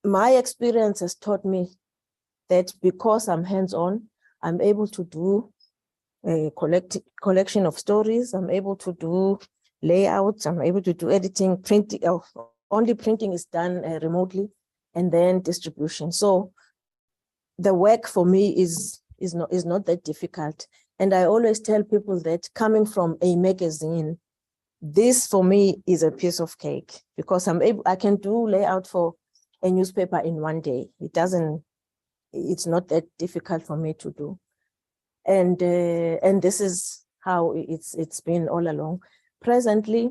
my experience has taught me that because I'm hands-on, I'm able to do a collection of stories. I'm able to do layouts. I'm able to do editing, printing. Only printing is done remotely, and then distribution. So the work for me is not that difficult. And I always tell people that coming from a magazine, this for me is a piece of cake, because I can do layout for a newspaper in one day. It's not that difficult for me to do. And this is how it's been all along. Presently,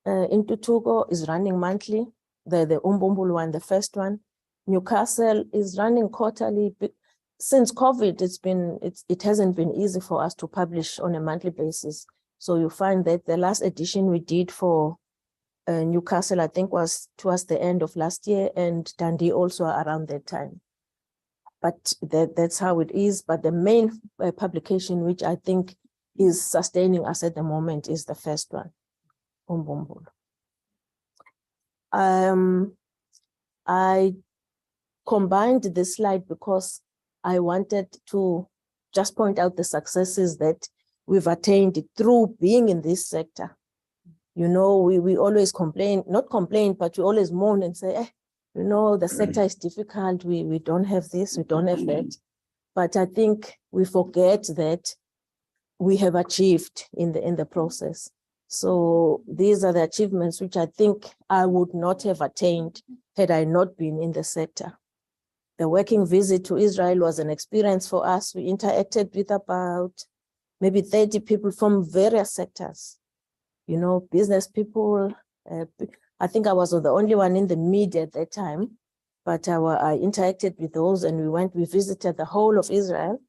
Intutugo is running monthly, the Umbumbulu one, the first one. Newcastle is running quarterly. Since COVID, it hasn't been easy for us to publish on a monthly basis. So you find that the last edition we did for Newcastle, I think, was towards the end of last year, and Dundee also around that time. But that's how it is. But the main publication, which I think is sustaining us at the moment, is the first one, Umbumbulu. I combined this slide because I wanted to just point out the successes that we've attained through being in this sector. You know, we always complain, not complain, but we always moan and say, you know, the sector is difficult. We don't have this, we don't have that. But I think we forget that we have achieved in the process. So these are the achievements which I think I would not have attained had I not been in the sector. The working visit to Israel was an experience for us. We interacted with about maybe 30 people from various sectors, you know, business people. I think I was the only one in the media at that time, but I interacted with those, and we visited the whole of Israel.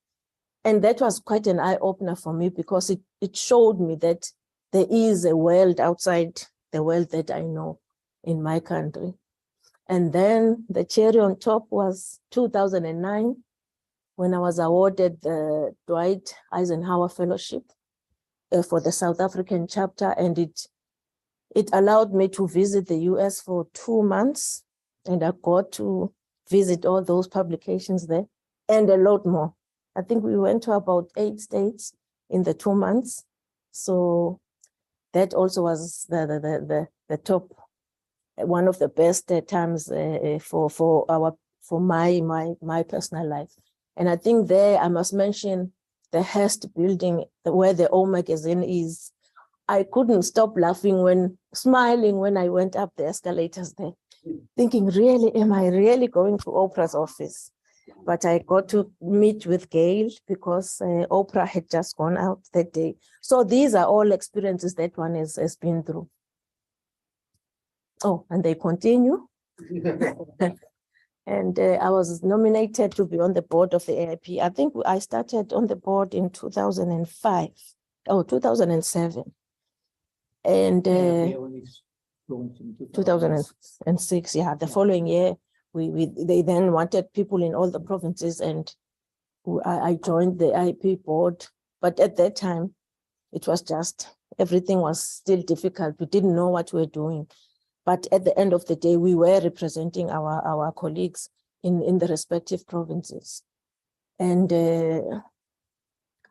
And that was quite an eye-opener for me, because it showed me that there is a world outside the world that I know in my country. And then the cherry on top was 2009, when I was awarded the Dwight Eisenhower Fellowship for the South African chapter. And it allowed me to visit the US for 2 months. And I got to visit all those publications there and a lot more. I think we went to about 8 states in the 2 months. So that also was the top, one of the best times for my personal life. And I think there I must mention the Hearst building where the O magazine is. I couldn't stop smiling when I went up the escalators there, thinking, really, am I really going to Oprah's office? But I got to meet with Gail because Oprah had just gone out that day. So these are all experiences that one has been through. Oh, and they continue. And I was nominated to be on the board of the AIP. I think I started on the board in 2005, 2007. And 2006, yeah, the following year, they then wanted people in all the provinces, and I joined the AIP board. But at that time, it was just, everything was still difficult. We didn't know what we were doing. But at the end of the day, we were representing our colleagues in the respective provinces. And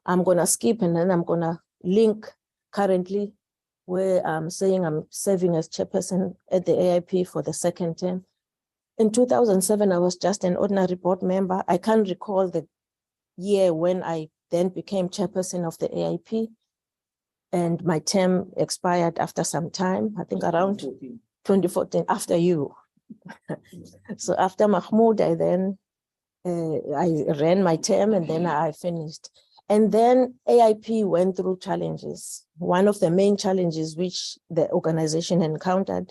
I'm going to skip, and then I'm going to link currently where I'm saying I'm serving as chairperson at the AIP for the second term. In 2007, I was just an ordinary board member. I can't recall the year when I then became chairperson of the AIP. And my term expired after some time, I think around 2014, after you. So after Mahmoud, I ran my term, and then I finished. And then AIP went through challenges. One of the main challenges which the organization encountered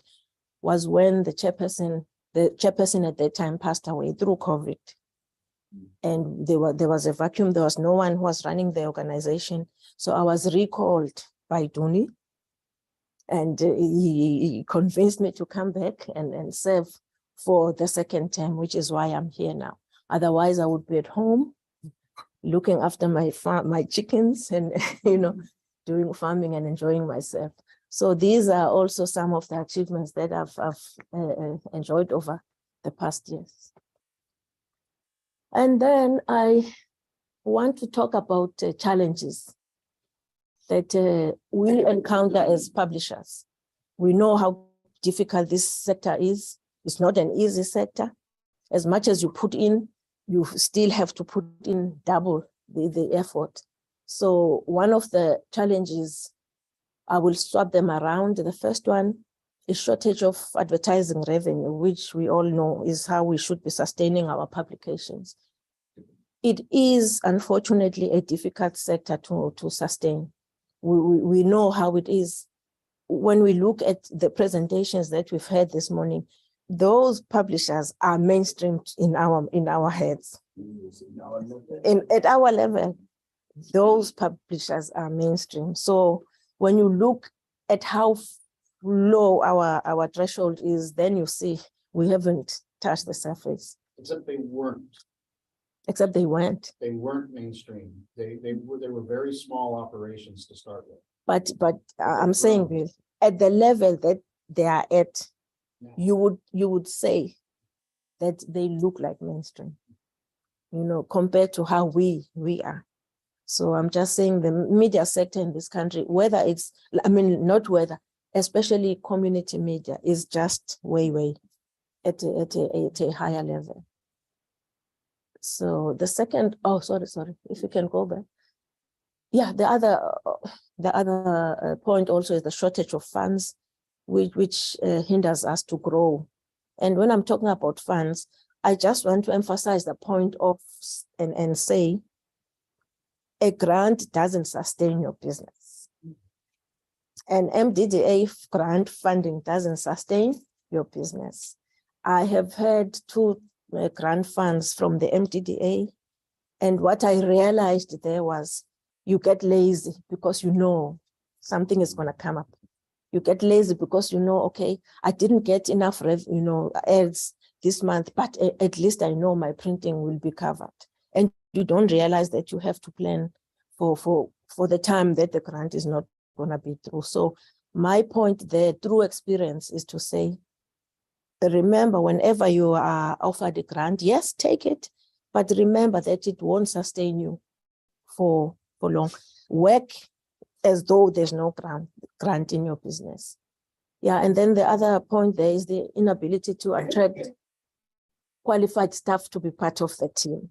was when the chairperson at that time passed away through COVID. And there was a vacuum. There was no one who was running the organization. So I was recalled by Duni, and he convinced me to come back and serve for the second term, which is why I'm here now. Otherwise, I would be at home looking after my chickens and, doing farming and enjoying myself. So these are also some of the achievements that I've enjoyed over the past years. And then I want to talk about challenges that we encounter as publishers. We know how difficult this sector is. It's not an easy sector. As much as you put in, you still have to put in double the effort. So one of the challenges, I will swap them around. The first one is shortage of advertising revenue, which we all know is how we should be sustaining our publications. It is unfortunately a difficult sector to sustain. We know how it is. When we look at the presentations that we've had this morning, those publishers are mainstream in our heads. At our level, those publishers are mainstream. So when you look at how low our threshold is, then you see we haven't touched the surface. Except they weren't. Except they weren't. They weren't mainstream. They were very small operations to start with. But I'm saying, Bill, at the level that they are at, you would say that they look like mainstream, compared to how we are. So I'm just saying the media sector in this country, especially community media, is just way at a higher level. So the second, sorry, if you can go back. Yeah, the other point also is the shortage of funds, which hinders us to grow. And when I'm talking about funds, I just want to emphasize the point of and say, a grant doesn't sustain your business. An MDDA grant funding doesn't sustain your business. I have had 2 grant funds from the MDDA, and what I realized there was you get lazy because you know something is going to come up. You get lazy because you know, okay, I didn't get enough ads this month, but at least I know my printing will be covered. And you don't realize that you have to plan for the time that the grant is not going to be through. So my point there, through experience, is to say, remember, whenever you are offered a grant, yes, take it, but remember that it won't sustain you for long. Work as though there's no grant in your business. Yeah, and then the other point there is the inability to attract qualified staff to be part of the team.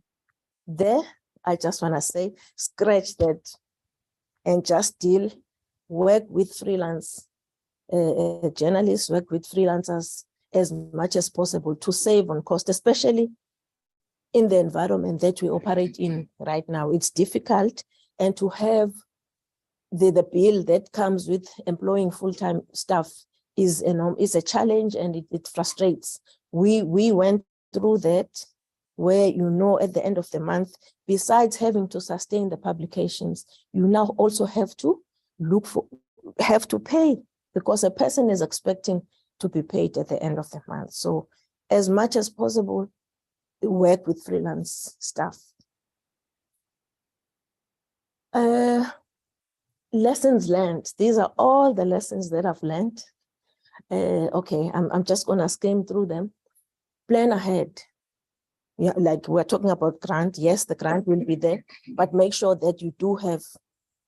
There, I just want to say, scratch that and just work with freelance journalists, work with freelancers as much as possible to save on cost, especially in the environment that we operate in right now. It's difficult, and to have the bill that comes with employing full-time staff is a challenge, and it frustrates. We went through that, where at the end of the month, besides having to sustain the publications, you now also have to pay, because a person is expecting to be paid at the end of the month. So as much as possible, work with freelance staff. Lessons learned. These are all the lessons that I've learned. Okay, I'm just gonna skim through them. Plan ahead. Yeah, like we're talking about grant. Yes, the grant will be there, but make sure that you do have,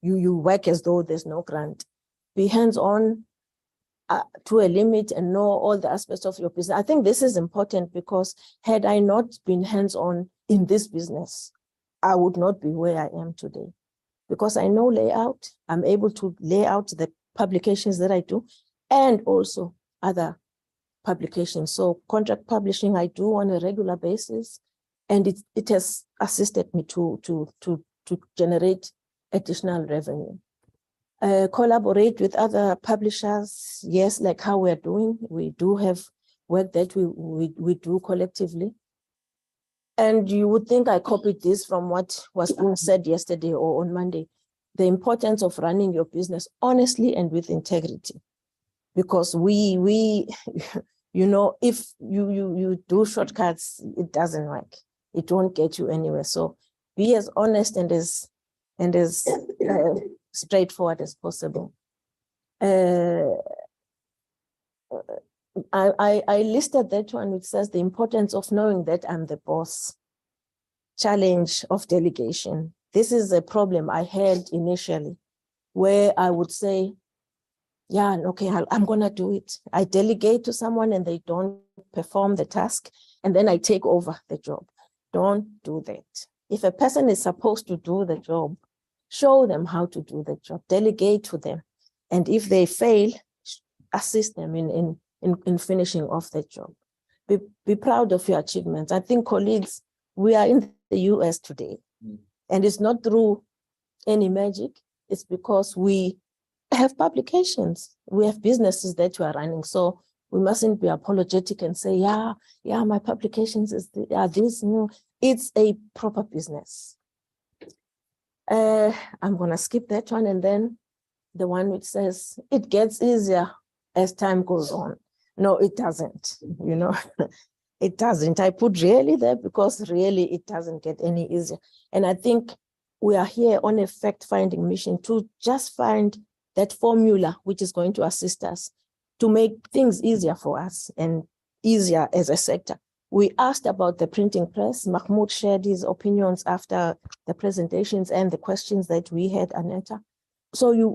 you work as though there's no grant. Be hands-on to a limit and know all the aspects of your business. I think this is important, because had I not been hands-on in this business, I would not be where I am today. Because I know layout, I'm able to lay out the publications that I do, and also other publications. So contract publishing I do on a regular basis, and it has assisted me to generate additional revenue. Collaborate with other publishers, yes, like how we're doing. We do have work that we do collectively. And you would think I copied this from what was being said yesterday or on Monday, the importance of running your business honestly and with integrity. Because if you do shortcuts, it doesn't work. It won't get you anywhere. So be as honest and as straightforward as possible. I listed that one, which says the importance of knowing that I'm the boss. Challenge of delegation. This is a problem I had initially, where I would say, yeah, okay, I'm going to do it. I delegate to someone and they don't perform the task, and then I take over the job. Don't do that. If a person is supposed to do the job, show them how to do the job, delegate to them. And if they fail, assist them in finishing off the job. Be proud of your achievements. I think, colleagues, we are in the US today, and it's not through any magic. It's because we have publications, we have businesses that we are running. So we mustn't be apologetic and say, yeah, my publications are this. No, it's a proper business. I'm going to skip that one, and then the one which says it gets easier as time goes on. No, it doesn't, you know. It doesn't. I put really there because really it doesn't get any easier. And I think we are here on a fact-finding mission to just find that formula which is going to assist us to make things easier for us and easier as a sector. We asked about the printing press. Mahmoud shared his opinions after the presentations and the questions that we had, Aneta. So you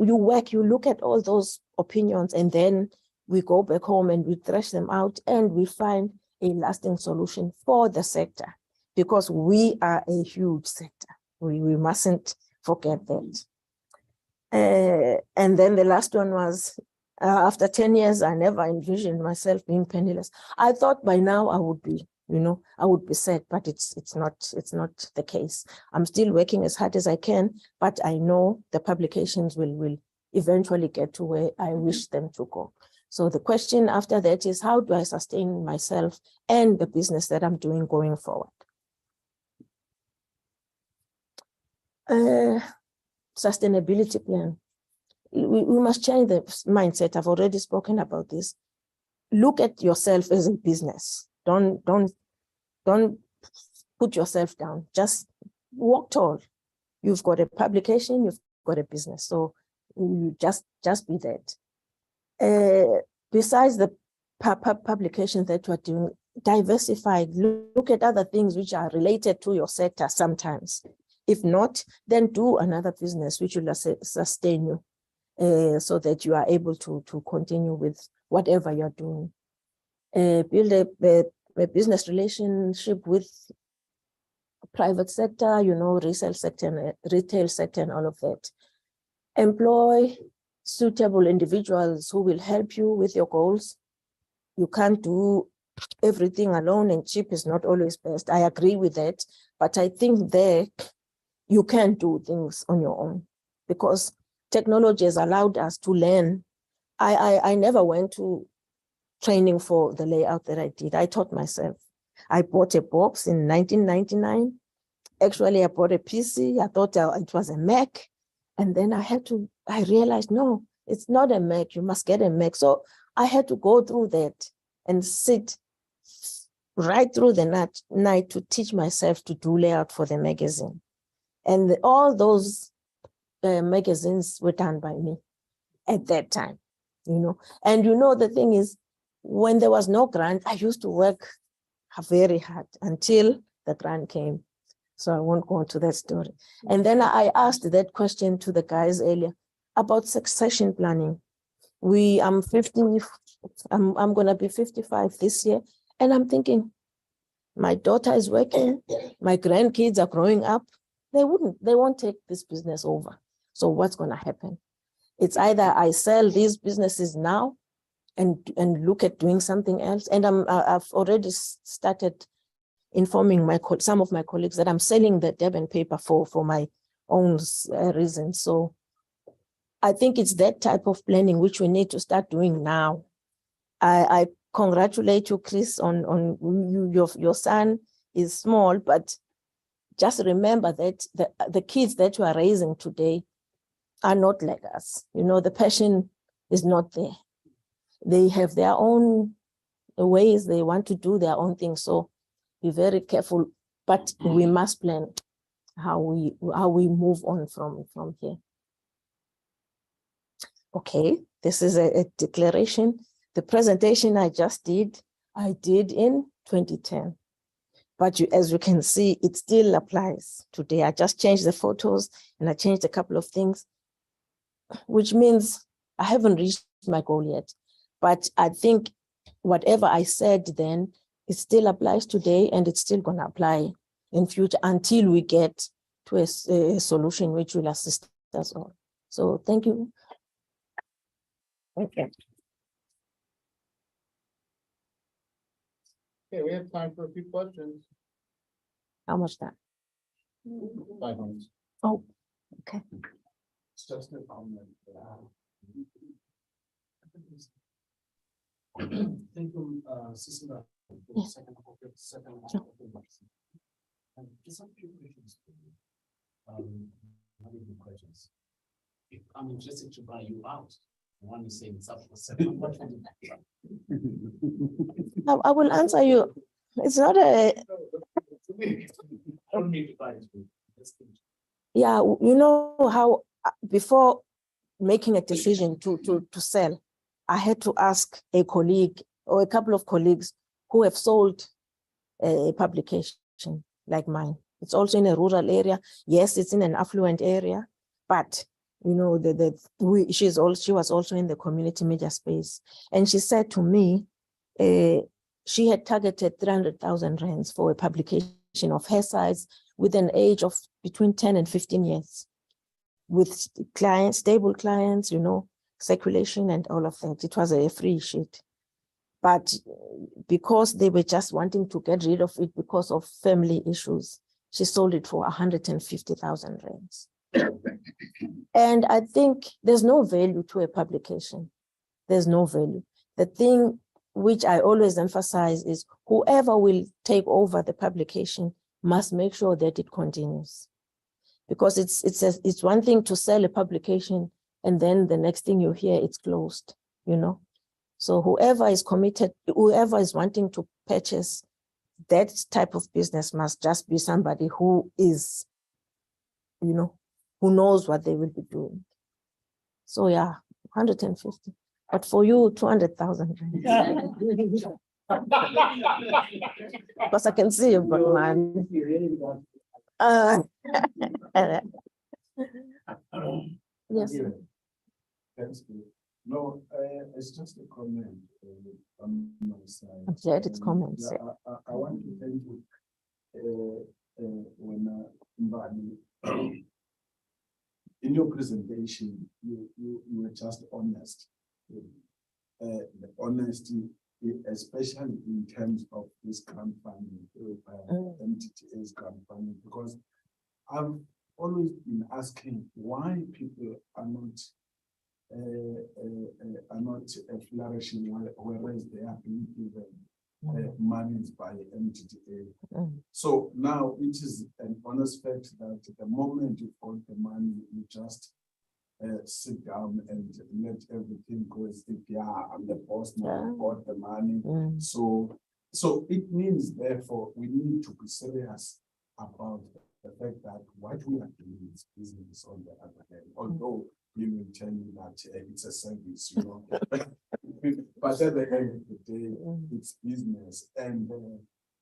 look at all those opinions, and then we go back home and we thresh them out, and we find a lasting solution for the sector, because we are a huge sector. We mustn't forget that. And then the last one was, after 10 years, I never envisioned myself being penniless. I thought by now I would be, I would be set, but it's not the case. I'm still working as hard as I can, but I know the publications will eventually get to where I wish them to go. So the question after that is, how do I sustain myself and the business that I'm doing going forward? Sustainability plan. We must change the mindset. I've already spoken about this. Look at yourself as a business. Don't put yourself down. Just walk tall. You've got a publication, you've got a business. So you just be that. Besides the publications that you're doing, diversify. Look at other things which are related to your sector sometimes. If not, then do another business which will sustain you, so that you are able to continue with whatever you're doing. Build a business relationship with private sector, resale sector, and retail sector, and all of that. Employ suitable individuals who will help you with your goals. You can't do everything alone, and cheap is not always best. I agree with that, but I think there you can do things on your own, because technology has allowed us to learn. I never went to training for the layout that I did. I taught myself. I bought a box in 1999. Actually, I bought a PC. I thought it was a Mac. And then I realized, no, it's not a Mac. You must get a Mac. So I had to go through that and sit right through the night to teach myself to do layout for the magazine. And all those magazines were done by me at that time, And the thing is, when there was no grant, I used to work very hard until the grant came. So I won't go into that story. And then I asked that question to the guys earlier about succession planning. I'm going to be 55 this year. And I'm thinking, my daughter is working, my grandkids are growing up. They won't take this business over. So what's going to happen? It's either I sell these businesses now and look at doing something else. And I've already started informing some of my colleagues that I'm selling the Durban paper for my own reasons. So I think it's that type of planning which we need to start doing now. I congratulate you, Chris, on your son is small, but just remember that the kids that you are raising today are not like us. The passion is not there. They have their own ways. They want to do their own thing. So be very careful, but we must plan how we move on from here. Okay, this is a declaration. The presentation I just did, I did in 2010. But as you can see, it still applies today. I just changed the photos and I changed a couple of things, which means I haven't reached my goal yet. But I think whatever I said then, it still applies today and it's still going to apply in future until we get to a solution which will assist us all. So thank you. Okay. Okay, we have time for a few questions. How much time? 5 minutes. Oh, okay. It's just a comment. Thank you, Cecilia, for the Yes. second Sure. Just a few questions. Not even questions. If I'm interested to buy you out, one is saying it's up for 7. What would you I will answer you. It's not a, I don't need to buy it. yeah, you know how before making a decision to sell, I had to ask a colleague or a couple of colleagues who have sold a publication like mine. It's also in a rural area. Yes, it's in an affluent area, but you know, she was also in the community media space. And she said to me, she had targeted 300,000 rands for a publication of her size with an age of between 10 and 15 years, with clients, stable clients, you know, circulation and all of that. It was a free sheet. But because they were just wanting to get rid of it because of family issues, she sold it for 150,000 rands. And I think there's no value to a publication. There's no value. The thing which I always emphasize is whoever will take over the publication must make sure that it continues. Because it's one thing to sell a publication and then the next thing you hear it's closed, you know. So whoever is committed, whoever is wanting to purchase that type of business must just be somebody who is, you know, who knows what they will be doing. So yeah, 150. But for you, 200,000. Because I can see you've got money. Yes. That's good. No, it's just a comment on my side. I'm glad it's comments. Yeah, I want to thank you when Mbali, in your presentation, you were just honest. The honesty, especially in terms of this grant funding, MTTA's grant funding, because I've always been asking why people are not flourishing, whereas they are being given monies by MTTA. So now it is an honest fact that the moment you got the money, you just sit down and let everything go. Yeah, I'm the boss now, I got the money. So it means, therefore, we need to be serious about the fact that what we are doing is business on the other hand, although we will tell you that it's a service, you know. But at the end of the day, it's business, and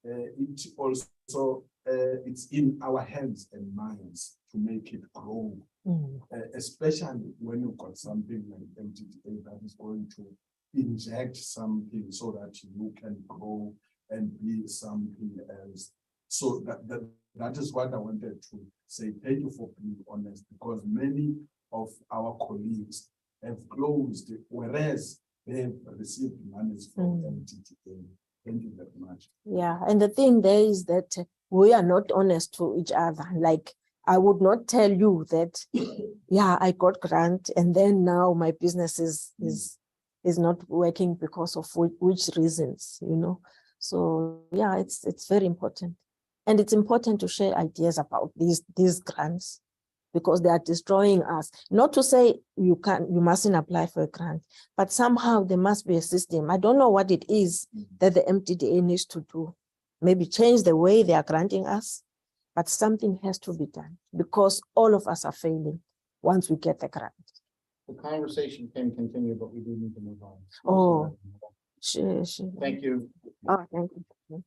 it also it's in our hands and minds to make it grow, especially when you've got something like MTTA that is going to inject something so that you can grow and be something else. So that is what I wanted to say. Thank you for being honest, because many of our colleagues have closed, whereas they have received monies from MTTA. Thank you very much. Yeah, and the thing there is that we are not honest to each other. Like, I would not tell you that, yeah, I got grant and then now my business is not working because of which reasons, you know. So yeah, it's very important. And it's important to share ideas about these grants, because they are destroying us. Not to say you mustn't apply for a grant, but somehow there must be a system. I don't know what it is that the MTTA needs to do. Maybe change the way they are granting us, but something has to be done, because all of us are failing once we get the grant. The conversation can continue, but we do need to move on. Oh, Sure, sure. Thank you. Oh, thank you.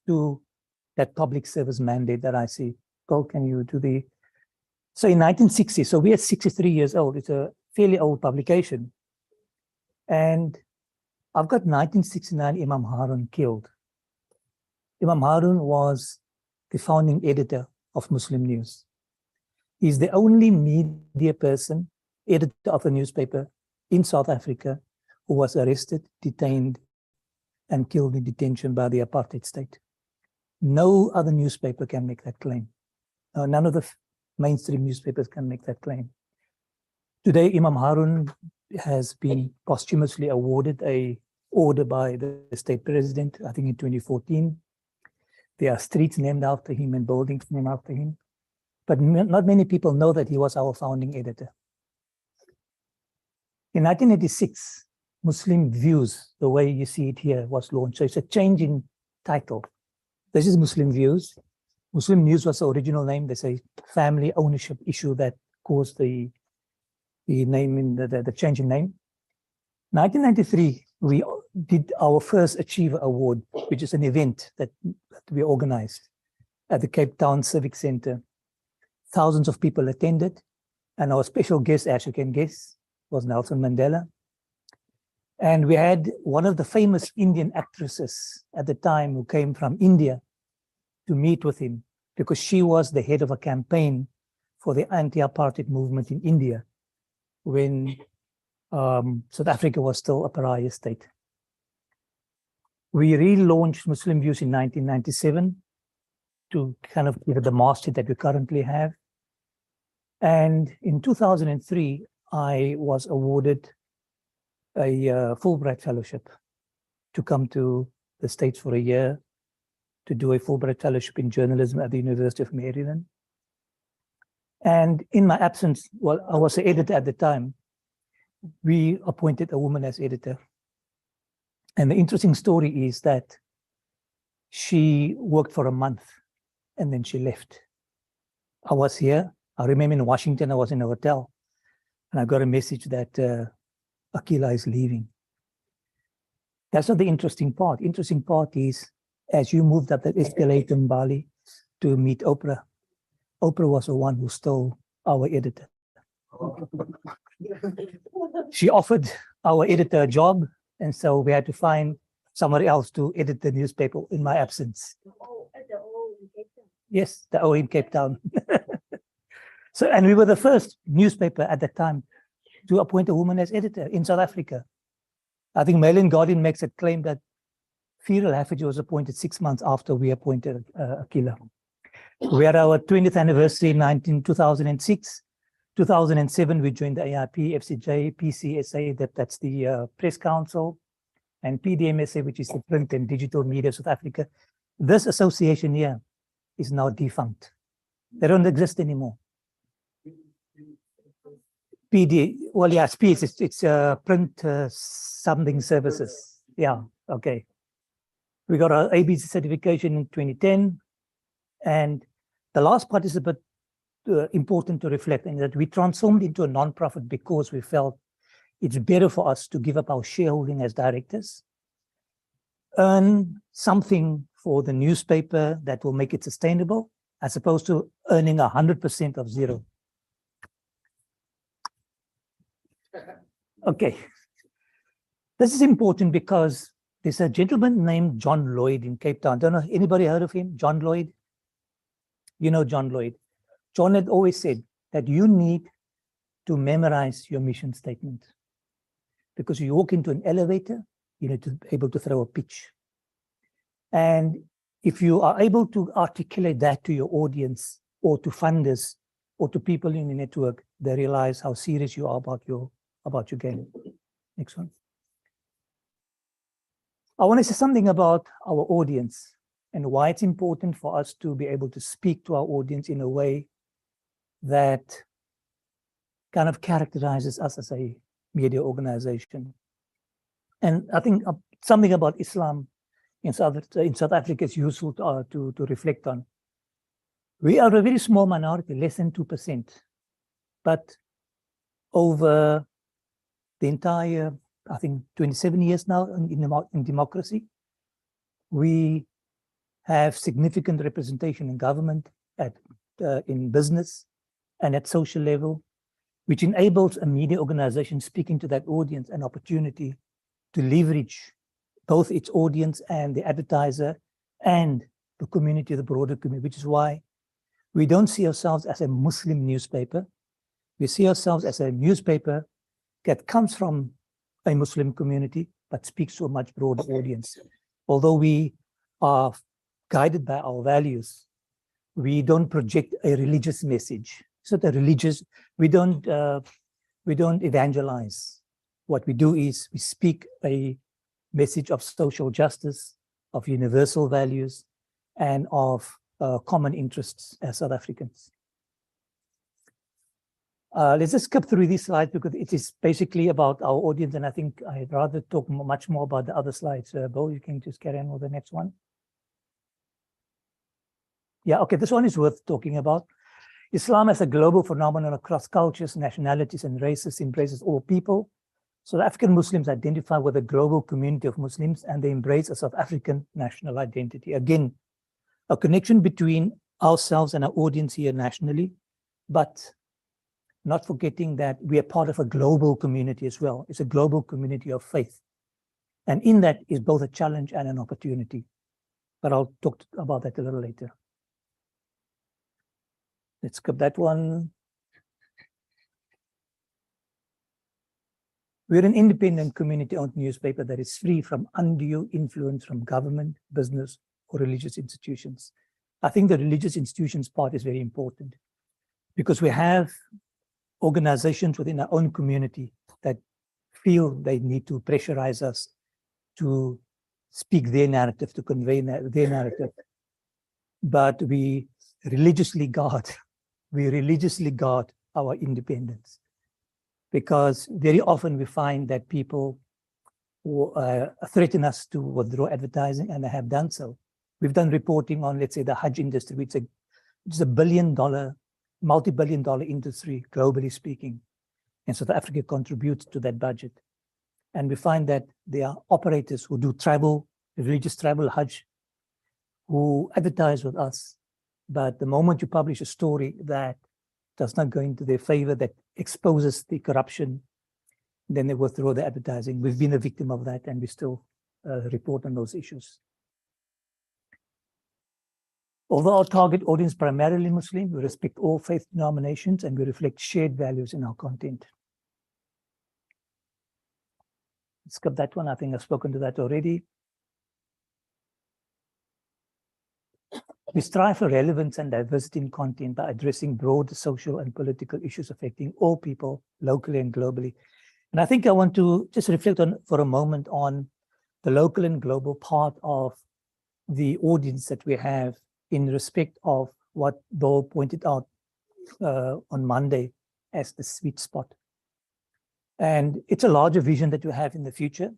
To that public service mandate that I see. Go, can you do the, so in 1960, so we are 63 years old. It's a fairly old publication. And I've got 1969 Imam Harun killed. Imam Harun was the founding editor of Muslim News. He's the only media person, editor of a newspaper in South Africa, who was arrested, detained, and killed in detention by the apartheid state. No other newspaper can make that claim. None of the mainstream newspapers can make that claim. Today, Imam Harun has been posthumously awarded an order by the state president, I think in 2014. There are streets named after him and buildings named after him. But not many people know that he was our founding editor. In 1986, Muslim Views, the way you see it here, was launched. So it's a change in title. This is Muslim Views. Muslim News was the original name. There's a family ownership issue that caused the name in the change in name. 1993, we did our first Achiever Award, which is an event that we organized at the Cape Town Civic Center. Thousands of people attended, and our special guest, as you can guess, was Nelson Mandela. And we had one of the famous Indian actresses at the time who came from India to meet with him, because she was the head of a campaign for the anti-apartheid movement in India when South Africa was still a pariah state. We relaunched Muslim Views in 1997 to kind of give it the masthead that we currently have. And in 2003, I was awarded a Fulbright Fellowship to come to the States for a year to do a Fulbright Fellowship in journalism at the University of Maryland. And in my absence, well, I was the editor at the time, we appointed a woman as editor. And the interesting story is that she worked for a month and then she left. I was here. I remember in Washington, I was in a hotel and I got a message that Akila is leaving. That's not the interesting part. Interesting part is as you moved up that escalator in Bali to meet Oprah, Oprah was the one who stole our editor. She offered our editor a job, and so we had to find somebody else to edit the newspaper in my absence. Yes, the O in Cape Town. So, and we were the first newspaper at that time to appoint a woman as editor in South Africa. I think Mail and Guardian makes a claim that Fieril Haffage was appointed 6 months after we appointed Akila. We had our 20th anniversary in 2006. 2007, we joined the AIP, FCJ, PCSA, that's the Press Council, and PDMSA, which is the Print and Digital Media of South Africa. This association here is now defunct. They don't exist anymore. PD, well, yeah, it's print something services. Yeah, okay. We got our ABC certification in 2010. And the last part is a bit important to reflect in that we transformed into a non-profit because we felt it's better for us to give up our shareholding as directors, earn something for the newspaper that will make it sustainable, as opposed to earning 100% of zero. Okay. This is important because there's a gentleman named John Lloyd in Cape Town. Don't know, anybody heard of him? John Lloyd? You know John Lloyd. John had always said that you need to memorize your mission statement, because you walk into an elevator, you need to be able to throw a pitch. And if you are able to articulate that to your audience or to funders or to people in the network, they realize how serious you are about your game. Next one. I want to say something about our audience and why it's important for us to be able to speak to our audience in a way that kind of characterizes us as a media organization. And I think something about Islam in South Africa is useful to reflect on. We are a very small minority, less than 2%, but over the entire, I think, 27 years now in democracy, we have significant representation in government, in business, and at social level, which enables a media organization speaking to that audience an opportunity to leverage both its audience and the advertiser and the community, the broader community, which is why we don't see ourselves as a Muslim newspaper. We see ourselves as a newspaper that comes from a Muslim community, but speaks to a much broader audience. Although we are guided by our values, we don't project a religious message. It's not a religious, we don't evangelize. What we do is we speak a message of social justice, of universal values, and of common interests as South Africans. Let's just skip through these slides because it is basically about our audience, and I think I'd rather talk much more about the other slides. Bo, you can just carry on with the next one. Yeah, okay, this one is worth talking about. Islam as a global phenomenon across cultures, nationalities, and races embraces all people. South African Muslims identify with a global community of Muslims, and they embrace a South African national identity. Again, a connection between ourselves and our audience here nationally, but not forgetting that we are part of a global community as well. It's a global community of faith. And in that is both a challenge and an opportunity. But I'll talk about that a little later. Let's skip that one. We're an independent community-owned newspaper that is free from undue influence from government, business, or religious institutions. I think the religious institutions part is very important because we have organizations within our own community that feel they need to pressurize us to speak their narrative, to convey their narrative. But we religiously guard our independence, because very often we find that people threaten us to withdraw advertising, and they have done so. We've done reporting on, let's say, the Hajj industry, which is a billion-dollar, multi-billion-dollar industry, globally speaking. And South Africa contributes to that budget. And we find that there are operators who do travel, religious travel, Hajj, who advertise with us. But the moment you publish a story that does not go into their favor, that exposes the corruption, then they withdraw the advertising. We've been a victim of that, and we still report on those issues. Although our target audience is primarily Muslim, we respect all faith denominations and we reflect shared values in our content. Skip that one. I think I've spoken to that already. We strive for relevance and diversity in content by addressing broad social and political issues affecting all people locally and globally. And I think I want to just reflect on for a moment on the local and global part of the audience that we have in respect of what Dole pointed out on Monday as the sweet spot. And it's a larger vision that we have in the future,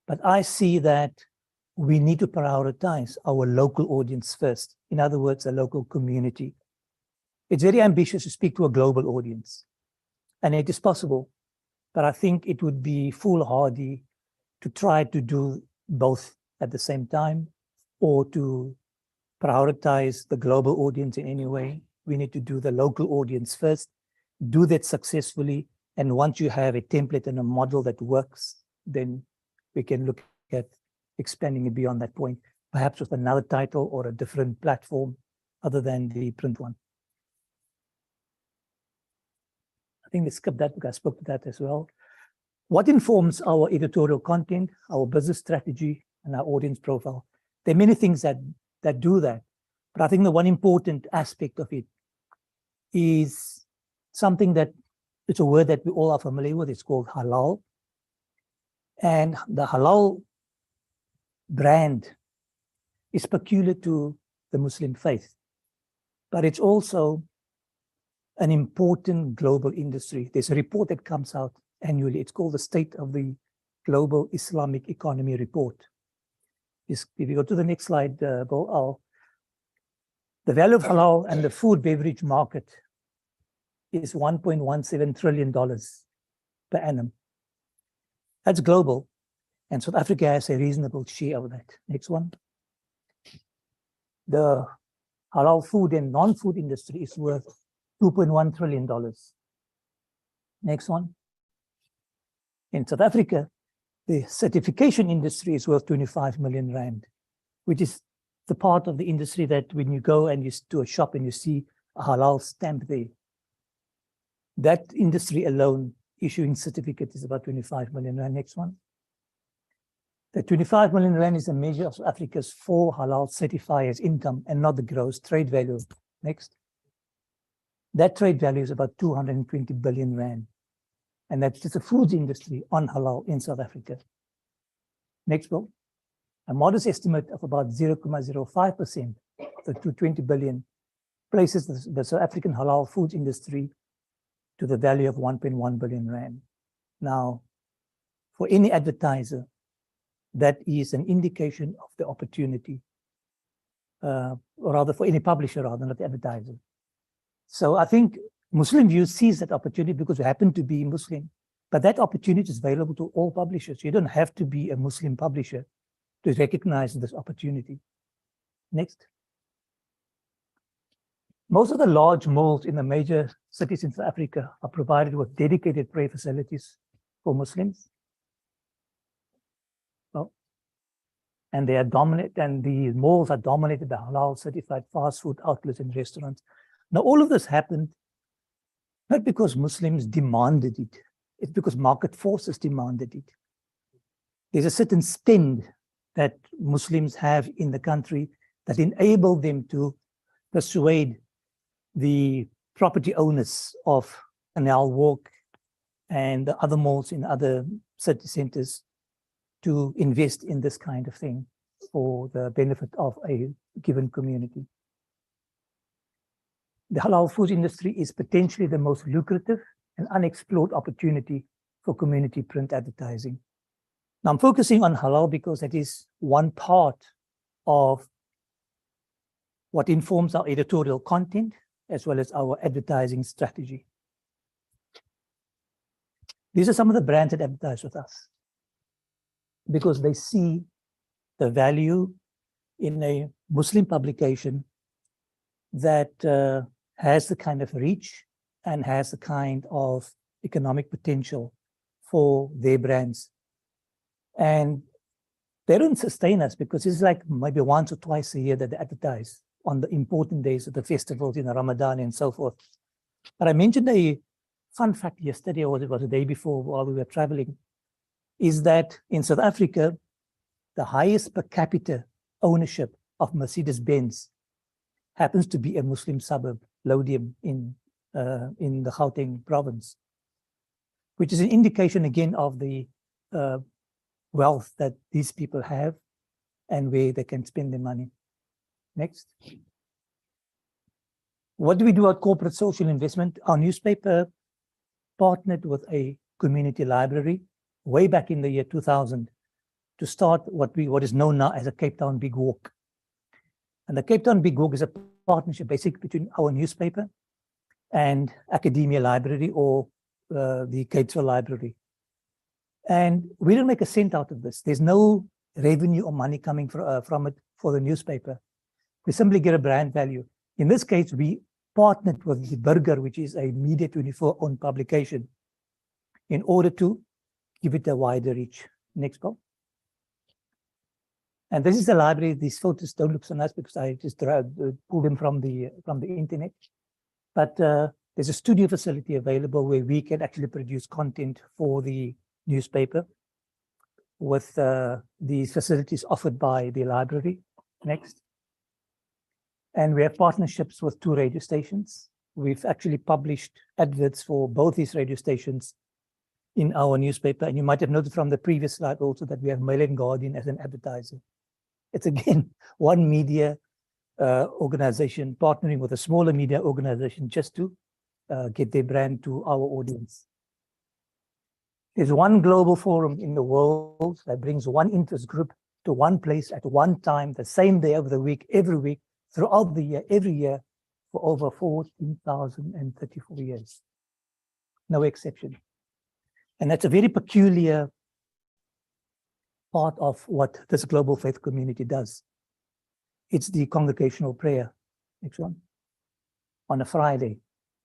but I see that we need to prioritize our local audience first. In other words, a local community. It's very ambitious to speak to a global audience, and it is possible, but I think it would be foolhardy to try to do both at the same time or to prioritize the global audience in any way. We need to do the local audience first, do that successfully, and once you have a template and a model that works, then we can look at expanding it beyond that point, perhaps with another title or a different platform other than the print one. I think we skipped that because I spoke to that as well. What informs our editorial content, our business strategy, and our audience profile? There are many things that do that, but I think the one important aspect of it is something that it's a word that we all are familiar with. It's called halal. And the halal brand is peculiar to the Muslim faith, but it's also an important global industry. There's a report that comes out annually. It's called the State of the Global Islamic Economy Report. If you go to the next slide, Bo, the value of halal and the food beverage market is $1.17 trillion per annum. That's global. And South Africa has a reasonable share of that. Next one. The halal food and non-food industry is worth $2.1 trillion. Next one. In South Africa, the certification industry is worth 25 million rand, which is the part of the industry that when you go and you to a shop and you see a halal stamp there, that industry alone issuing certificates is about 25 million rand. Next one. The 25 million rand is a measure of Africa's 4 halal certifiers' income and not the gross trade value. Next. That trade value is about 220 billion rand. And that's just the foods industry on halal in South Africa. Next, Bill. A modest estimate of about 0.05%, the 220 billion, places the South African halal foods industry to the value of 1.1 billion rand. Now, for any advertiser, that is an indication of the opportunity, or rather for any publisher rather than the advertiser. So I think Muslim Views sees that opportunity because we happen to be Muslim, but that opportunity is available to all publishers. You don't have to be a Muslim publisher to recognize this opportunity. Next. Most of the large malls in the major cities in South Africa are provided with dedicated prayer facilities for Muslims. And they are dominant, and the malls are dominated by halal certified fast food outlets and restaurants. Now, all of this happened not because Muslims demanded it, it's because market forces demanded it. There's a certain spend that Muslims have in the country that enable them to persuade the property owners of Canal Walk and the other malls in other city centers to invest in this kind of thing for the benefit of a given community. The halal food industry is potentially the most lucrative and unexplored opportunity for community print advertising. Now I'm focusing on halal because that is one part of what informs our editorial content as well as our advertising strategy. These are some of the brands that advertise with us, because they see the value in a Muslim publication that has the kind of reach and has the kind of economic potential for their brands. And they don't sustain us because it's like maybe once or twice a year that they advertise. on the important days of the festivals in Ramadan and so forth. But I mentioned a fun fact yesterday, or it was the day before while we were traveling, is that in South Africa, the highest per capita ownership of Mercedes-Benz happens to be a Muslim suburb, Lodium, in the Gauteng province, which is an indication again of the wealth that these people have and where they can spend their money. Next. What do we do at corporate social investment? Our newspaper partnered with a community library way back in the year 2000 to start what is known now as a Cape Town Big Walk. And the Cape Town Big Walk is a partnership basically between our newspaper and Academia Library or the Catesville Library. And we don't make a cent out of this. There's no revenue or money coming from it for the newspaper. We simply get a brand value. In this case, we partnered with the Burger, which is a Media 24 owned publication, in order to give it a wider reach. Next, Bob. And this is the library. These photos don't look so nice because I just pulled them from the internet. But there's a studio facility available where we can actually produce content for the newspaper with these facilities offered by the library. Next. And we have partnerships with 2 radio stations. We've actually published adverts for both these radio stations in our newspaper. And you might have noted from the previous slide also that we have Mail and Guardian as an advertiser. It's again, one media organization partnering with a smaller media organization just to get their brand to our audience. There's one global forum in the world that brings one interest group to one place at one time, the same day of the week, every week, throughout the year, every year, for over 14,034 years. No exception. And that's a very peculiar part of what this global faith community does. It's the congregational prayer. Next one. On a Friday,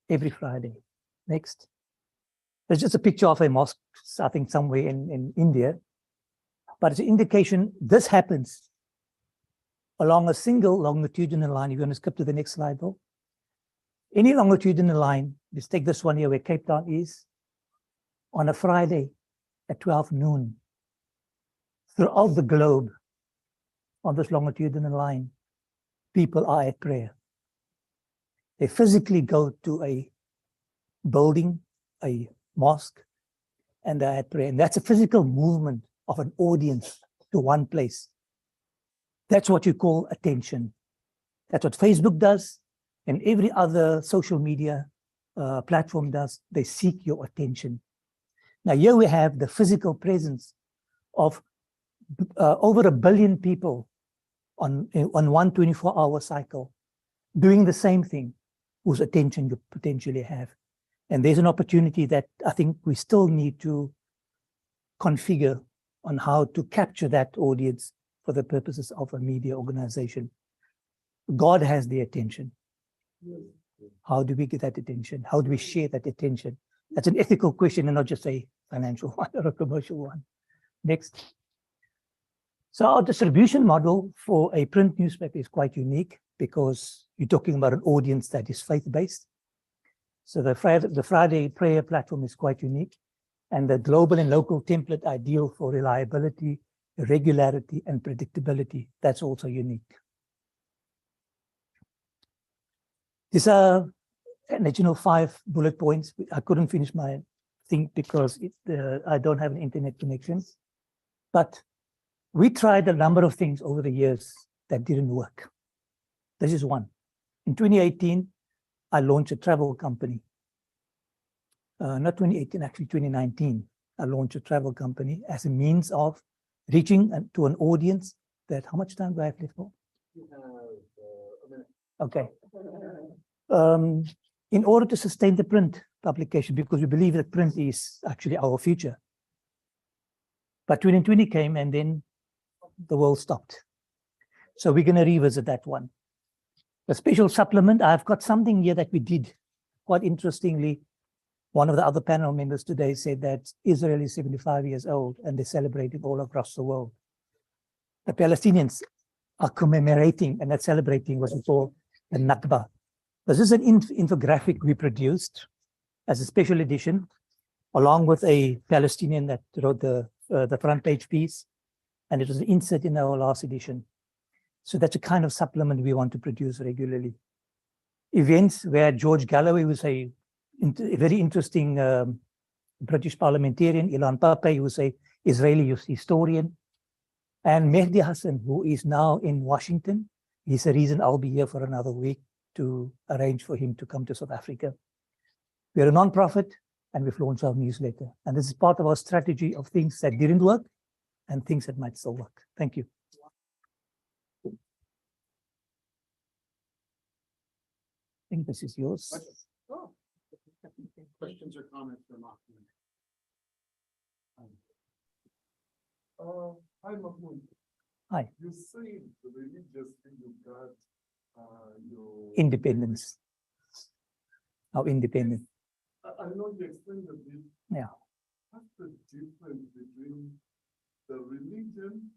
every Friday. Next. There's just a picture of a mosque, I think somewhere in India. But it's an indication this happens along a single longitudinal line. If you want to skip to the next slide, though. Any longitudinal line, let's take this one here where Cape Town is, on a Friday at 12 noon. Throughout the globe, on this longitudinal line, people are at prayer. They physically go to a building, a mosque, and they're at prayer. And that's a physical movement of an audience to one place. That's what you call attention. That's what Facebook does, and every other social media platform does. They seek your attention. Now here we have the physical presence of over 1 billion people on one 24-hour cycle doing the same thing, whose attention you potentially have. And there's an opportunity that I think we still need to configure on how to capture that audience for the purposes of a media organization. God has the attention. How do we get that attention? How do we share that attention? That's an ethical question and not just a financial one or a commercial one. Next. So our distribution model for a print newspaper is quite unique because you're talking about an audience that is faith-based. So the Friday prayer platform is quite unique, and the global and local template ideal for reliability, regularity, and predictability. That's also unique. These are an original 5 bullet points. I couldn't finish my thing because I don't have an internet connection. But we tried a number of things over the years that didn't work. This is one. In 2018, I launched a travel company. Not 2018, actually 2019. I launched a travel company as a means of reaching to an audience that, how much time do I have left for? You have a minute. Okay. In order to sustain the print publication, because we believe that print is actually our future. But 2020 came and then the world stopped. So we're going to revisit that one. A special supplement, I've got something here that we did. Quite interestingly, one of the other panel members today said that Israel is 75 years old and they're celebrating all across the world. The Palestinians are commemorating and not celebrating what we call the Nakba. This is an infographic we produced as a special edition, along with a Palestinian that wrote the front page piece, and it was an insert in our last edition. So that's a kind of supplement we want to produce regularly. Events where George Galloway was a very interesting British parliamentarian, Ilan Pape, who was a Israeli historian, and Mehdi Hassan, who is now in Washington. He's the reason I'll be here for another week to arrange for him to come to South Africa. We're a non-profit and we've launched our newsletter. And this is part of our strategy of things that didn't work and things that might still work. Thank you. I think this is yours. Questions or comments from Mahmoud? Hi, Mahmoud. Hi. You say the religious thing you got your Independence. Our independence. I know you explained a bit. Yeah. What's the difference between the religion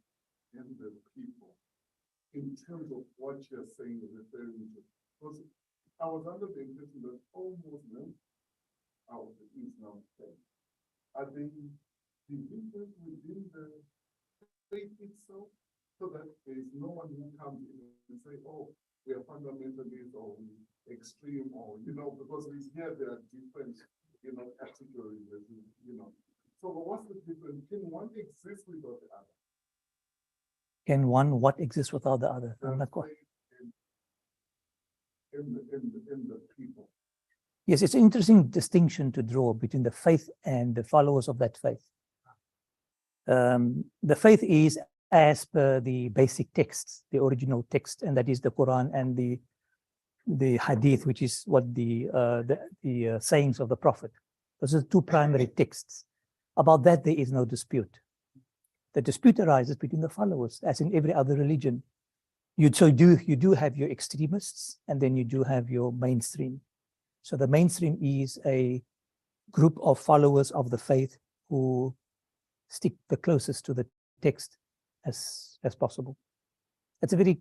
and the people in terms of what you're saying and referring to? Because I was under the impression that all Muslims are of the Islam faith. Are they divisions within the faith itself so that there is no one who comes in and say, oh, we are fundamentalists or extreme or, because we hear there are different, categories, So what's the difference? Can one exist without the other? Can one what exists without the other? I'm not quite. In the people. Yes, it's an interesting distinction to draw between the faith and the followers of that faith. The faith is as per the basic texts, the original text, and that is the Quran and the Hadith, which is what the sayings of the Prophet. Those are the two primary texts. About that, there is no dispute. The dispute arises between the followers, as in every other religion. You do have your extremists, and then you do have your mainstream. So the mainstream is a group of followers of the faith who stick the closest to the text as possible. It's a very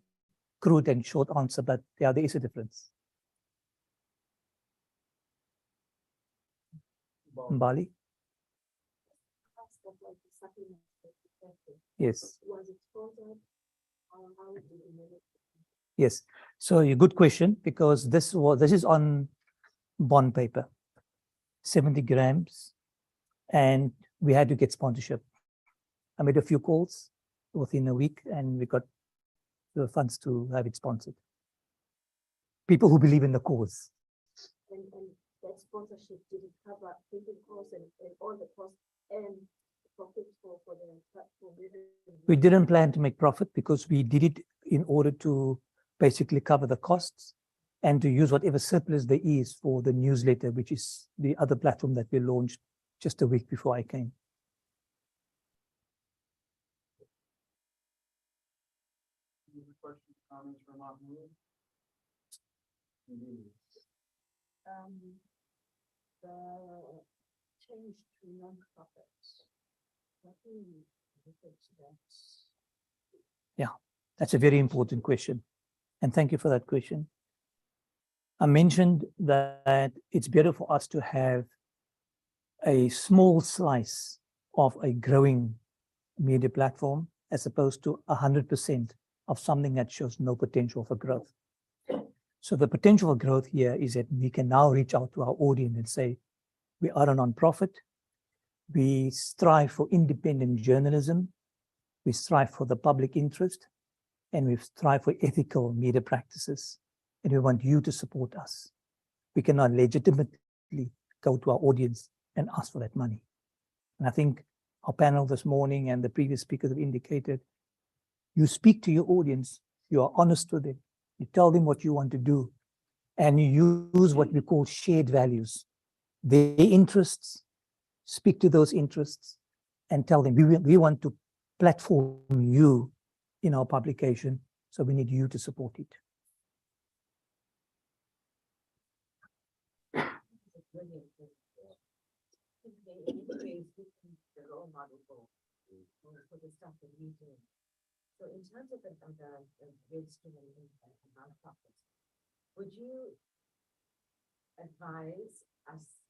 crude and short answer, but yeah, there is a difference. Bali? Yes. Yes. So a good question, because this is on bond paper, 70 grams, and we had to get sponsorship. I made a few calls within a week, and we got the funds to have it sponsored. People who believe in the cause. And that sponsorship didn't cover printing costs and all the costs and profit for the platform. We didn't plan to make profit because we did it in order to basically cover the costs and to use whatever surplus there is for the newsletter, which is the other platform that we launched just a week before I came. Any questions, comments from Mahmoud? The change to non-profits. What do you think that's? Yeah, that's a very important question. And thank you for that question. I mentioned that it's better for us to have a small slice of a growing media platform as opposed to 100% of something that shows no potential for growth. So the potential for growth here is that we can now reach out to our audience and say, we are a nonprofit. We strive for independent journalism. We strive for the public interest, and we strive for ethical media practices. And we want you to support us. We cannot legitimately go to our audience and ask for that money. And I think our panel this morning and the previous speakers have indicated, you speak to your audience, you are honest with them, you tell them what you want to do, and you use what we call shared values. Their interests, speak to those interests, and tell them, we want to platform you in our publication, so we need you to support it. So in terms of the registering and nonprofits, would you advise us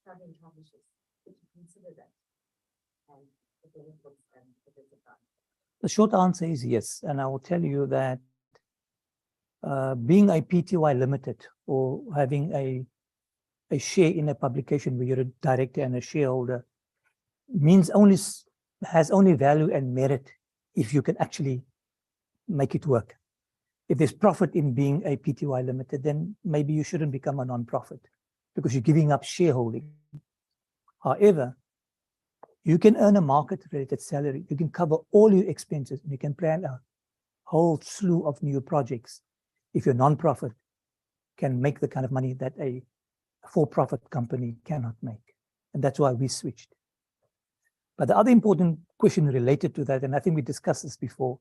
starting publishers to consider that and the benefits and the disadvantages? The short answer is yes. And I will tell you that being a PTY limited or having a share in a publication where you're a director and a shareholder means has only value and merit if you can actually make it work. If there's profit in being a PTY limited, then maybe you shouldn't become a non-profit because you're giving up shareholding. However, you can earn a market-related salary. You can cover all your expenses and you can plan a whole slew of new projects. If your non-profit can make the kind of money that a for-profit company cannot make. And that's why we switched. But the other important question related to that, and I think we discussed this before,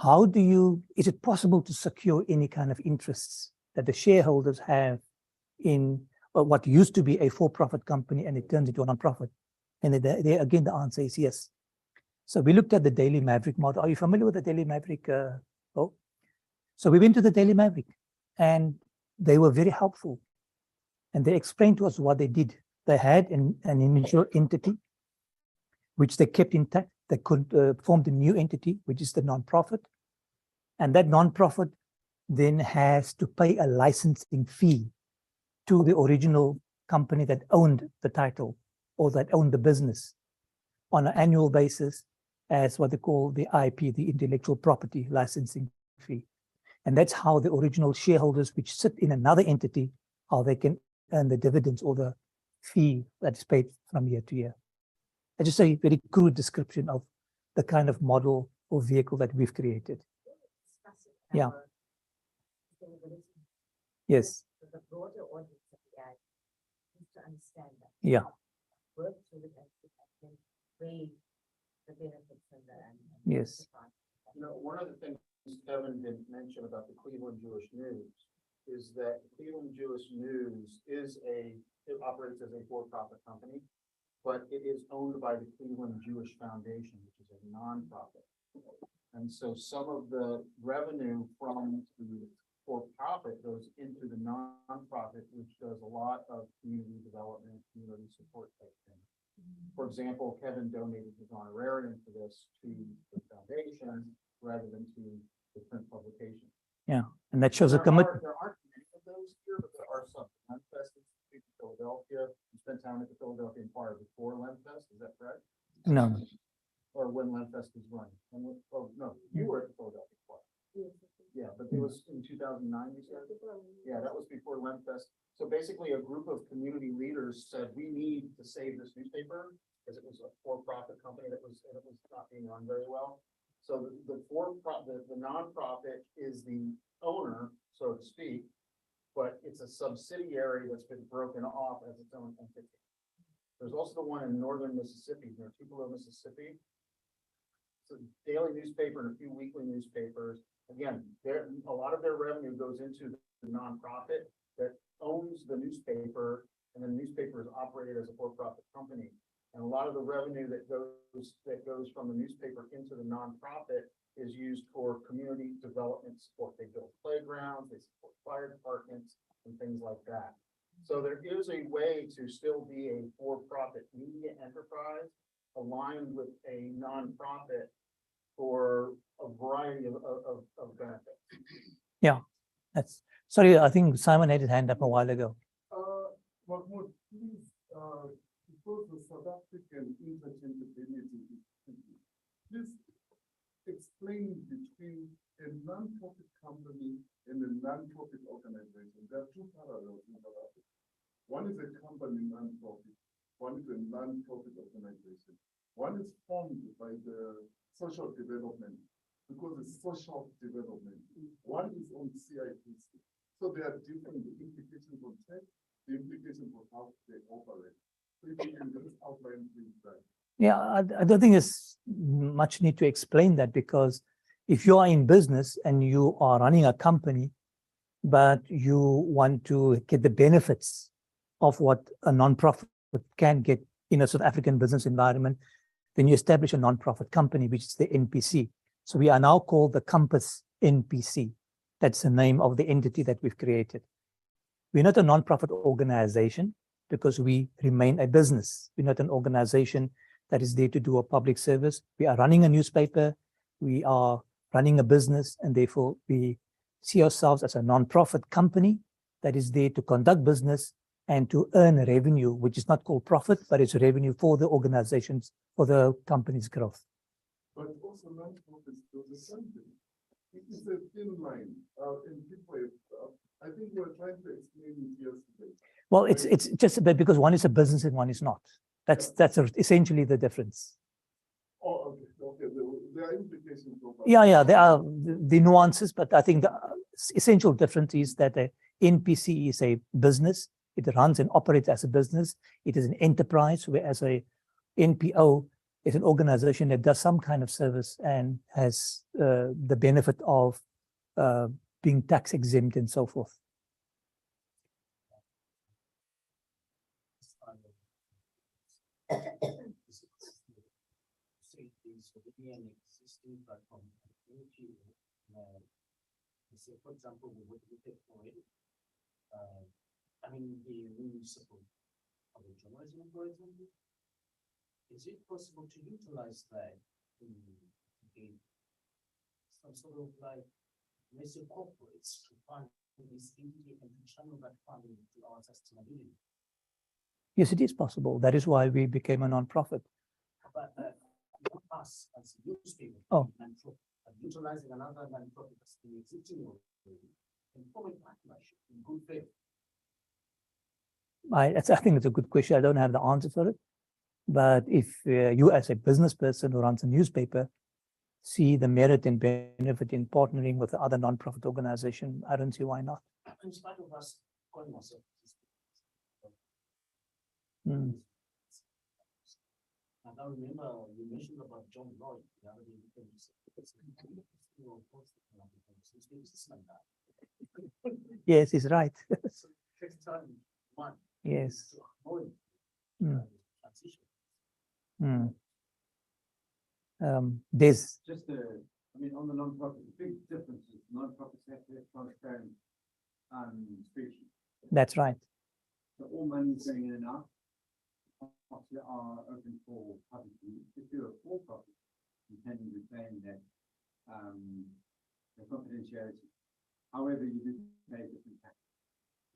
is it possible to secure any kind of interests that the shareholders have in what used to be a for-profit company and it turns into a non-profit? And there again, the answer is yes. So we looked at the Daily Maverick model. Are you familiar with the Daily Maverick? So we went to the Daily Maverick and they were very helpful. And they explained to us what they did. They had an initial entity, which they kept intact. They could form a new entity, which is the non-profit. And that non-profit then has to pay a licensing fee to the original company that owned the title or that owned the business on an annual basis as what they call the IP, the intellectual property licensing fee. And that's how the original shareholders, which sit in another entity, how they can earn the dividends or the fee that is paid from year to year. I just say a very crude description of the kind of model or vehicle that we've created. Yeah. Yes. The broader audience of the ad needs to understand that. Yeah. Work through the and weigh the benefits and Yes. You know, one of the things Kevin didn't mention about the Cleveland Jewish News is that Cleveland Jewish News it operates as a for-profit company, but it is owned by the Cleveland Jewish Foundation, which is a nonprofit. And so some of the revenue from the for-profit goes into the nonprofit, which does a lot of community development, community support type things. For example, Kevin donated his honorarium for this to the foundation rather than to the print publication. Yeah. And that shows a commitment. There aren't many of those here, but there are some. Lemfest Institute in Philadelphia. You spent time at the Philadelphia Inquirer before Lemfest, is that correct? No. Or when Lemfest was running? No, you were at the Philadelphia Inquirer. Yeah, but it was in 2009, you said? Yeah, that was before Lemfest. So basically a group of community leaders said, we need to save this newspaper because it was a for-profit company that was not being run very well. So the nonprofit is the owner, so to speak, but it's a subsidiary that's been broken off as its own entity. There's also the one in northern Mississippi, near Tupelo, Mississippi. It's a daily newspaper and a few weekly newspapers. Again, a lot of their revenue goes into the nonprofit that owns the newspaper, and the newspaper is operated as a for-profit company. And a lot of the revenue that goes from the newspaper into the nonprofit is used for community development support. They build playgrounds, they support fire departments, and things like that. So there is a way to still be a for-profit media enterprise aligned with a nonprofit for a variety of benefits. Yeah. Sorry, I think Simon had his hand up a while ago. Mahmoud, please, because the South African interchangeability is tricky, please explain between a non-profit company and a non-profit organization. There are two parallels in South Africa. One is a company non-profit, one is a non-profit organization. One is formed by the social development because it's social development. One is on CIPC. So there are different implications on tech, the implications of how they operate. So if you can just outline things that. Yeah, I don't think there's much need to explain that, because if you are in business and you are running a company, but you want to get the benefits of what a nonprofit can get in a South African business environment, then you establish a nonprofit company, which is the NPC. So we are now called the Compass NPC. That's the name of the entity that we've created. We're not a non-profit organization because we remain a business. We're not an organization that is there to do a public service. We are running a newspaper. We are running a business, and therefore we see ourselves as a non-profit company that is there to conduct business and to earn revenue, which is not called profit, but it's revenue for the organizations, for the company's growth. But also non-profits do the same thing. It is a thin line, and people, I think we were trying to explain it yesterday. Well, it's just a bit because one is a business and one is not. That's essentially the difference. Oh, okay. There are implications. Yeah, there are the nuances, but I think the essential difference is that a NPC is a business. It runs and operates as a business. It is an enterprise, whereas a NPO is an organization that does some kind of service and has the benefit of being tax exempt and so forth. An existing platform, say, for example, we would look at oil. I mean, the municipal journalism, for example. Is it possible to utilize that in some sort of like, let's say, corporates to fund this entity and to channel that funding to our sustainability? Yes, it is possible. That is why we became a non-profit. But not us as a newspaper, non-profit, but utilizing another non-profit as the existing one and form a partnership in good faith. I think it's a good question. I don't have the answer for it. But if you as a business person who runs a newspaper see the merit and benefit in partnering with the other non-profit organization, I don't see why not. In spite of us calling ourselves. Mm. And I remember you mentioned about John Lloyd the other day. Yes, he's right. Yes. There's just I mean, on the non-profit, the big difference is non-profits have to have transparent spreadsheet. That's right. So all money is going in and out. Obviously are open for public use. If you're a for-profit, you can retain that the confidentiality. However, you do pay different tax.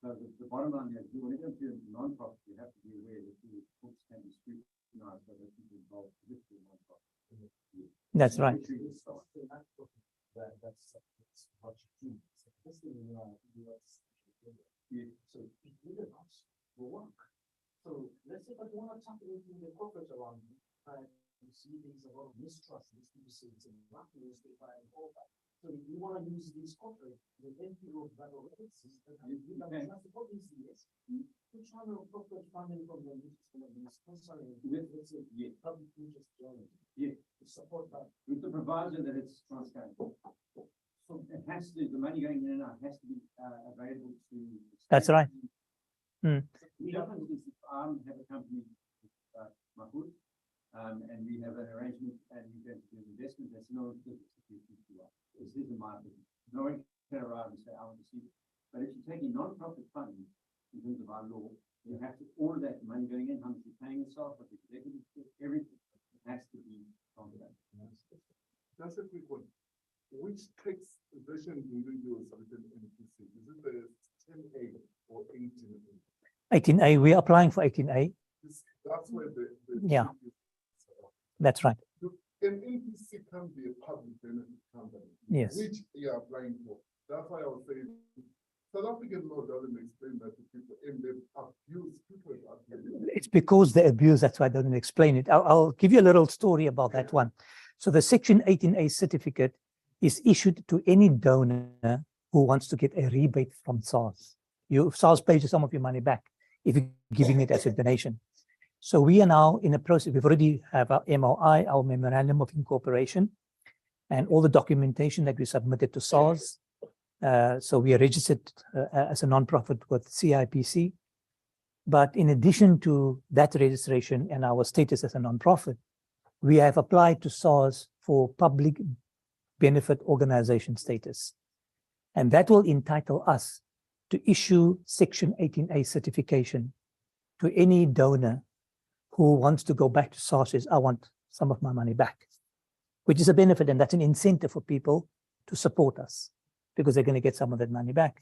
So the bottom line is, when you go to a non-profit, you have to be aware that your books can be scrutinized by the people involved with the non-profit. That's right. That's what you do. So it really helps the work. So let's say, but you want to tap into the corporate around you, and you see there's a lot of mistrust. These people say it's a black newspaper and all that. So if you want to use these corporate, the NPO that already exists, that you can trust all these years, to channel corporate funding from the sponsoring, let's say, public interest journalism. To support that. With the proviso that it's transparent. So it has to, the money going in and out has to be available to. That's right. Mm. The difference is if I have a company, Mahmoud, and we have an arrangement and we get an investment, that's no business. This is a market. No one can arrive and say, I want to see it. But if you're taking non-profit funding in terms of our law, you have to order that money going in, how much you're paying yourself, what the executive, everything. It has to be confidential. Just a quick one. Which tax version do you use within NPC? Is it the 10A or 18A? 18A, we're applying for 18A. That's where the Yeah. That's right. An NPC can be a public benefit company. Yes. Which you are applying for. That's why I was saying South African law doesn't explain that to people, and they abuse people. It's because they abuse, that's why I don't explain it. I'll give you a little story about that one. So the Section 18A certificate is issued to any donor who wants to get a rebate from SARS. SARS pays you some of your money back if you're giving it as a donation. So we are now in a process. We've already have our MOI, our Memorandum of Incorporation, and all the documentation that we submitted to SARS. So we are registered as a nonprofit with CIPC. But in addition to that registration and our status as a nonprofit, we have applied to SARS for public benefit organization status. And that will entitle us to issue Section 18A certification to any donor who wants to go back to SARS, says, I want some of my money back, which is a benefit, and that's an incentive for people to support us because they're going to get some of that money back.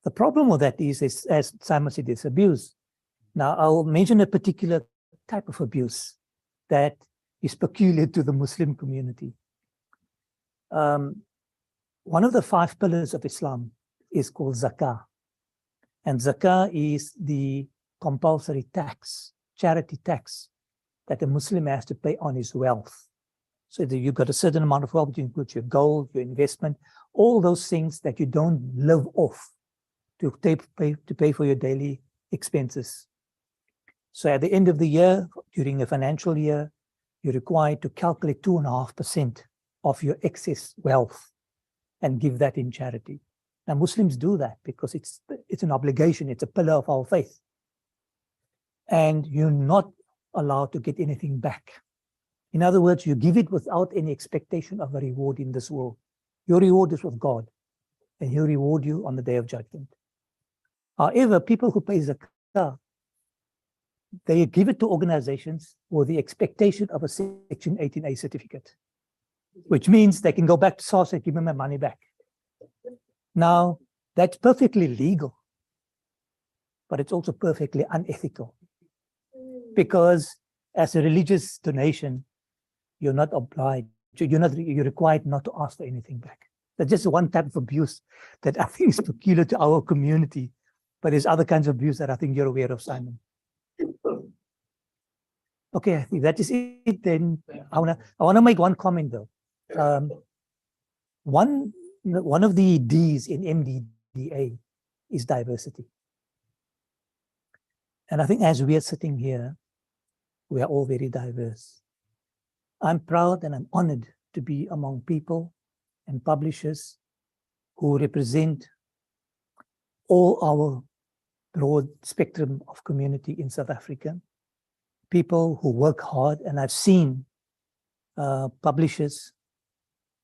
The problem with that is as Simon said, it's abuse. Now, I'll mention a particular type of abuse that is peculiar to the Muslim community. One of the 5 pillars of Islam is called zakah. And zakah is the compulsory tax, charity tax, that a Muslim has to pay on his wealth. So that you've got a certain amount of wealth, you include your gold, your investment, all those things that you don't live off to pay for your daily expenses. So at the end of the year, during a financial year, you're required to calculate 2.5% of your excess wealth and give that in charity. Now, Muslims do that because it's an obligation, it's a pillar of our faith. And you're not allowed to get anything back. In other words, you give it without any expectation of a reward in this world. Your reward is with God, and He'll reward you on the day of judgment. However, people who pay zakah, they give it to organizations with the expectation of a Section 18A certificate, which means they can go back to SARS and give them their money back. Now, that's perfectly legal, but it's also perfectly unethical, because as a religious donation, you're not obliged, you're required not to ask for anything back. That's just one type of abuse that I think is peculiar to our community, but there's other kinds of abuse that I think you're aware of, Simon. Okay, I think that is it then. I wanna make one comment though. One of the D's in MDDA is diversity. And I think as we are sitting here, we are all very diverse. I'm proud and I'm honored to be among people and publishers who represent all our broad spectrum of community in South Africa. People who work hard, and I've seen publishers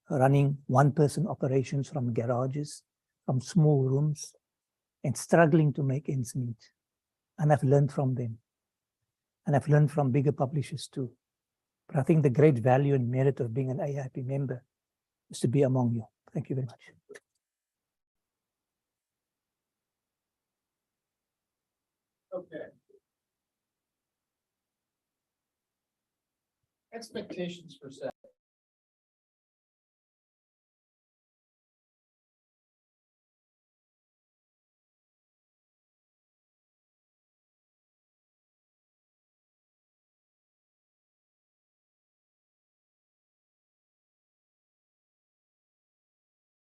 running one-person operations from garages, from small rooms, and struggling to make ends meet. And I've learned from them. And I've learned from bigger publishers too. But I think the great value and merit of being an AIP member is to be among you. Thank you very much. Okay. Expectations for staff.